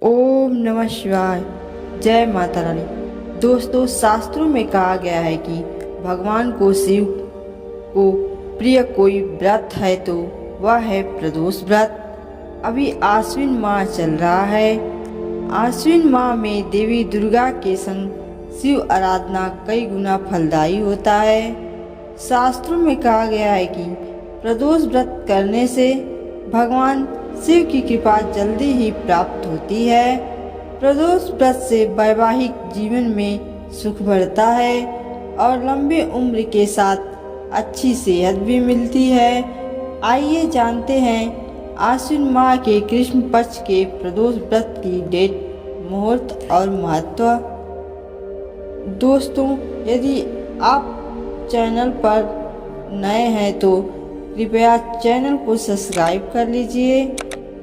ओम नमः शिवाय। जय माता रानी। दोस्तों, शास्त्रों में कहा गया है कि भगवान को शिव को प्रिय कोई व्रत है तो वह है प्रदोष व्रत। अभी आश्विन माह चल रहा है। आश्विन माह में देवी दुर्गा के संग शिव आराधना कई गुना फलदायी होता है। शास्त्रों में कहा गया है कि प्रदोष व्रत करने से भगवान शिव की कृपा जल्दी ही प्राप्त होती है। प्रदोष व्रत से वैवाहिक जीवन में सुख बढ़ता है और लंबी उम्र के साथ अच्छी सेहत भी मिलती है। आइए जानते हैं आश्विन माह के कृष्ण पक्ष के प्रदोष व्रत की डेट, मुहूर्त और महत्व। दोस्तों, यदि आप चैनल पर नए हैं तो कृपया चैनल को सब्सक्राइब कर लीजिए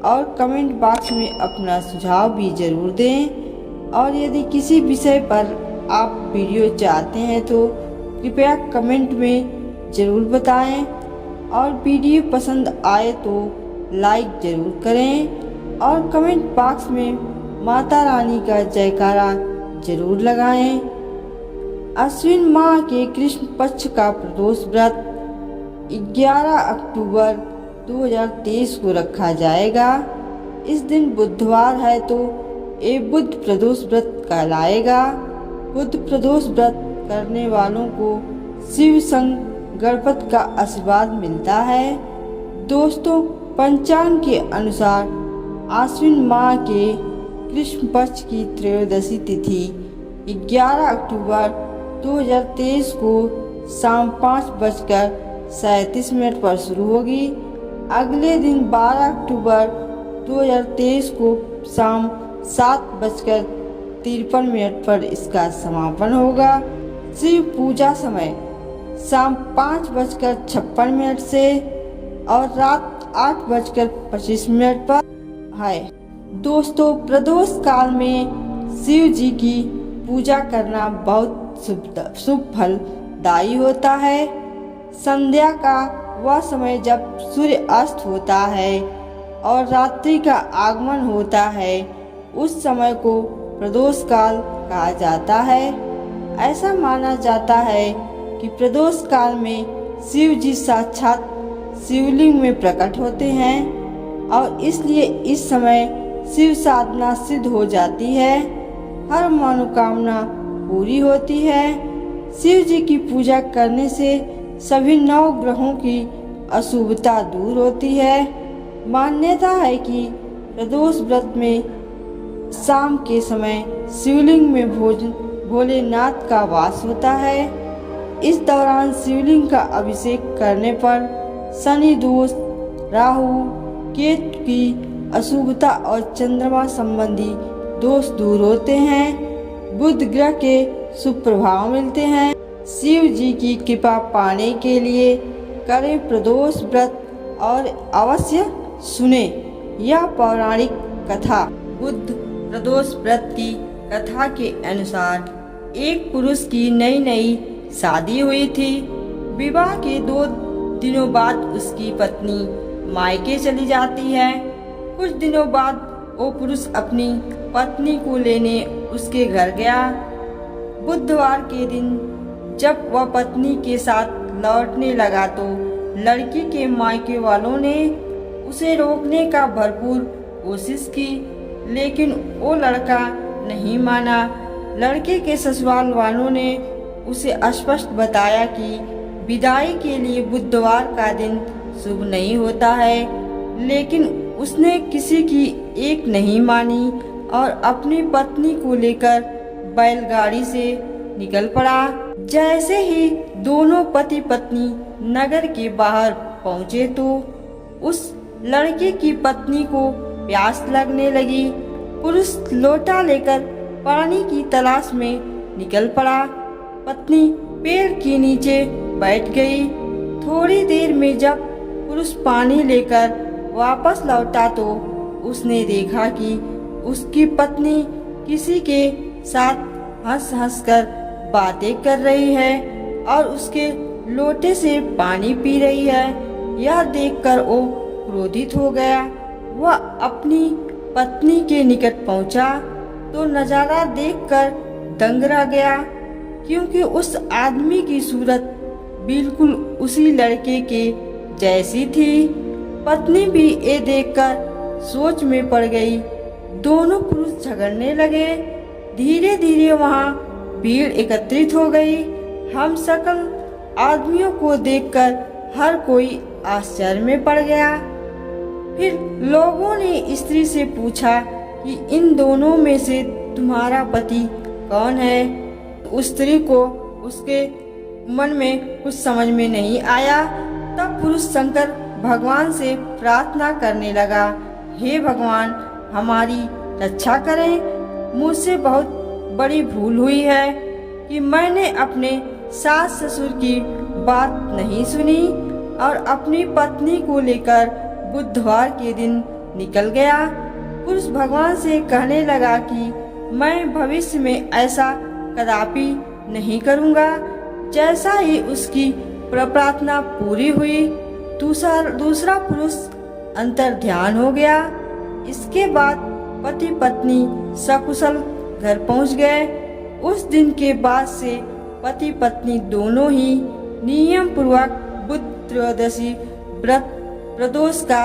और कमेंट बॉक्स में अपना सुझाव भी ज़रूर दें। और यदि किसी विषय पर आप वीडियो चाहते हैं तो कृपया कमेंट में ज़रूर बताएं और वीडियो पसंद आए तो लाइक ज़रूर करें और कमेंट बॉक्स में माता रानी का जयकारा ज़रूर लगाएं। आश्विन माह के कृष्ण पक्ष का प्रदोष व्रत 11 अक्टूबर 2023 को रखा जाएगा। इस दिन बुधवार है तो ये बुध प्रदोष व्रत कहलाएगा। बुध प्रदोष व्रत करने वालों को शिव संग गणपति का आशीर्वाद मिलता है। दोस्तों, पंचांग के अनुसार आश्विन माह के कृष्ण पक्ष की त्रयोदशी तिथि 11 अक्टूबर 2023 को शाम 5:37 पर शुरू होगी। अगले दिन 12 अक्टूबर 2023 को शाम 7:53 पर इसका समापन होगा। शिव पूजा समय शाम 5:56 से और रात 8:25 पर है। दोस्तों, प्रदोष काल में शिव जी की पूजा करना बहुत शुभ फलदायी होता है। संध्या का वह समय जब सूर्य अस्त होता है और रात्रि का आगमन होता है, उस समय को प्रदोष काल कहा जाता है। ऐसा माना जाता है कि प्रदोष काल में शिव जी साक्षात शिवलिंग में प्रकट होते हैं और इसलिए इस समय शिव साधना सिद्ध हो जाती है, हर मनोकामना पूरी होती है। शिव जी की पूजा करने से सभी 9 ग्रहों की अशुभता दूर होती है। मान्यता है कि प्रदोष व्रत में शाम के समय शिवलिंग में भोलेनाथ का वास होता है। इस दौरान शिवलिंग का अभिषेक करने पर शनि दोष, राहु केतु की अशुभता और चंद्रमा संबंधी दोष दूर होते हैं। बुध ग्रह के शुभ प्रभाव मिलते हैं। शिव जी की कृपा पाने के लिए करें प्रदोष व्रत और अवश्य सुने यह पौराणिक कथा। बुध प्रदोष व्रत की कथा के अनुसार एक पुरुष की नई शादी हुई थी। विवाह के 2 दिनों बाद उसकी पत्नी मायके चली जाती है। कुछ दिनों बाद वो पुरुष अपनी पत्नी को लेने उसके घर गया। बुधवार के दिन जब वह पत्नी के साथ लौटने लगा तो लड़की के मायके वालों ने उसे रोकने का भरपूर कोशिश की, लेकिन वो लड़का नहीं माना। लड़के के ससुराल वालों ने उसे स्पष्ट बताया कि विदाई के लिए बुधवार का दिन शुभ नहीं होता है, लेकिन उसने किसी की एक नहीं मानी और अपनी पत्नी को लेकर बैलगाड़ी से निकल पड़ा। जैसे ही दोनों पति पत्नी नगर के बाहर पहुंचे तो उस लड़के की पत्नी को प्यास लगने लगी। पुरुष लोटा लेकर पानी की तलाश में निकल पड़ा। पत्नी पेड़ के नीचे बैठ गई। थोड़ी देर में जब पुरुष पानी लेकर वापस लौटा तो उसने देखा कि उसकी पत्नी किसी के साथ हंस कर बातें कर रही है और उसके लोटे से पानी पी रही है। यह देखकर वो क्रोधित हो गया। वह अपनी पत्नी के निकट पहुंचा तो नजारा देखकर दंग रह गया, क्योंकि उस आदमी की सूरत बिल्कुल उसी लड़के के जैसी थी। पत्नी भी ये देखकर सोच में पड़ गई। दोनों पुरुष झगड़ने लगे। धीरे धीरे वहां भीड़ एकत्रित हो गई। हम सकल आदमियों को देखकर हर कोई आश्चर्य में पड़ गया। फिर लोगों ने स्त्री से पूछा कि इन दोनों में से तुम्हारा पति कौन है? उस स्त्री को उसके मन में कुछ समझ में नहीं आया। तब पुरुष शंकर भगवान से प्रार्थना करने लगा, हे भगवान, हमारी रक्षा करें। मुझसे बहुत बड़ी भूल हुई है कि मैंने अपने सास ससुर की बात नहीं सुनी और अपनी पत्नी को लेकर बुधवार के दिन निकल गया। पुरुष भगवान से कहने लगा कि मैं भविष्य में ऐसा कदापि नहीं करूँगा। जैसा ही उसकी प्रार्थना पूरी हुई, दूसरा पुरुष अंतर ध्यान हो गया। इसके बाद पति पत्नी सकुशल घर पहुंच गए। उस दिन के बाद से पति पत्नी दोनों ही नियम पूर्वक बुध त्रयोदशी व्रत प्रदोष का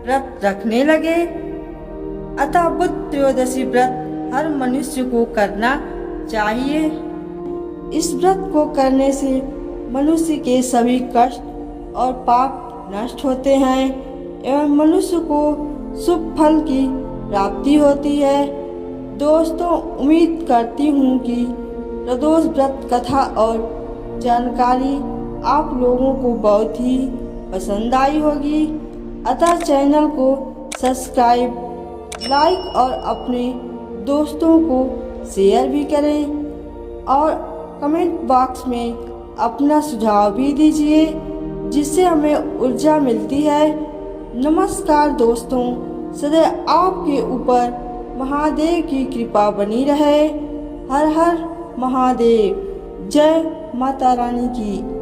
व्रत रखने लगे। अतः बुध त्रयोदशी व्रत हर मनुष्य को करना चाहिए। इस व्रत को करने से मनुष्य के सभी कष्ट और पाप नष्ट होते हैं एवं मनुष्य को शुभ फल की प्राप्ति होती है। दोस्तों, उम्मीद करती हूँ कि प्रदोष व्रत कथा और जानकारी आप लोगों को बहुत ही पसंद आई होगी। अतः चैनल को सब्सक्राइब, लाइक और अपने दोस्तों को शेयर भी करें और कमेंट बॉक्स में अपना सुझाव भी दीजिए, जिससे हमें ऊर्जा मिलती है। नमस्कार दोस्तों, सदैव आपके ऊपर महादेव की कृपा बनी रहे। हर हर महादेव। जय माता रानी की।